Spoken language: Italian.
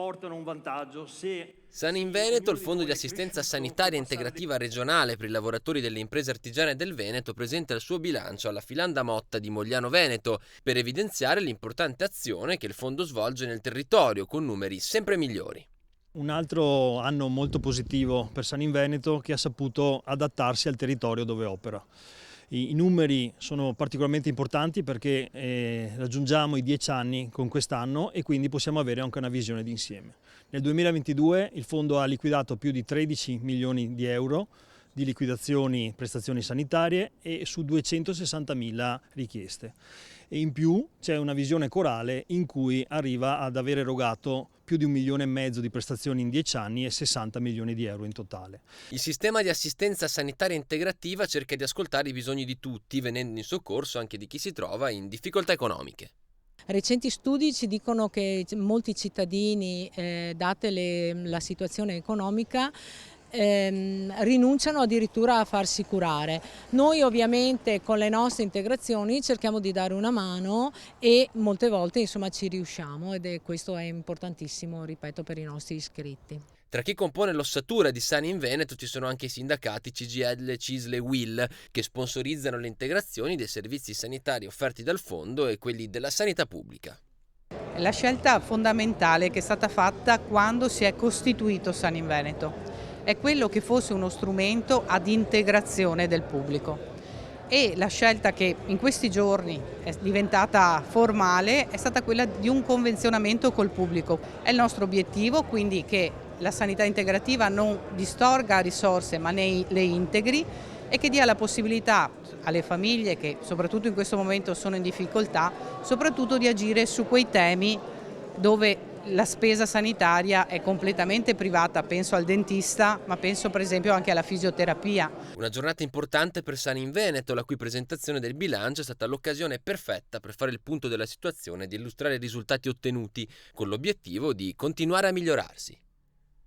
portano un vantaggio. San in Veneto, il Fondo di Assistenza Sanitaria Integrativa Regionale per i lavoratori delle imprese artigiane del Veneto, presenta il suo bilancio alla Filanda Motta di Mogliano Veneto per evidenziare l'importante azione che il fondo svolge nel territorio, con numeri sempre migliori. Un altro anno molto positivo per San in Veneto, che ha saputo adattarsi al territorio dove opera. I numeri sono particolarmente importanti perché raggiungiamo i 10 anni con quest'anno e quindi possiamo avere anche una visione d'insieme. Nel 2022 il fondo ha liquidato più di 13 milioni di euro di liquidazioni prestazioni sanitarie e su 260.000 richieste. E in più c'è una visione corale in cui arriva ad aver erogato più di 1,5 milioni di prestazioni in 10 anni e 60 milioni di euro in totale. Il sistema di assistenza sanitaria integrativa cerca di ascoltare i bisogni di tutti, venendo in soccorso anche di chi si trova in difficoltà economiche. Recenti studi ci dicono che molti cittadini, date la situazione economica, rinunciano addirittura a farsi curare. Noi ovviamente con le nostre integrazioni cerchiamo di dare una mano e molte volte insomma ci riusciamo questo è importantissimo, ripeto, per i nostri iscritti. Tra chi compone l'ossatura di Sani in Veneto ci sono anche i sindacati CGIL, CISL e UIL che sponsorizzano le integrazioni dei servizi sanitari offerti dal fondo e quelli della sanità pubblica. La scelta fondamentale che è stata fatta quando si è costituito Sani in Veneto è quello che fosse uno strumento ad integrazione del pubblico e la scelta che in questi giorni è diventata formale è stata quella di un convenzionamento col pubblico. È il nostro obiettivo quindi che la sanità integrativa non distorga risorse ma le integri e che dia la possibilità alle famiglie che soprattutto in questo momento sono in difficoltà, soprattutto di agire su quei temi dove la spesa sanitaria è completamente privata, penso al dentista, ma penso per esempio anche alla fisioterapia. Una giornata importante per Sani in Veneto, la cui presentazione del bilancio è stata l'occasione perfetta per fare il punto della situazione e di illustrare i risultati ottenuti, con l'obiettivo di continuare a migliorarsi.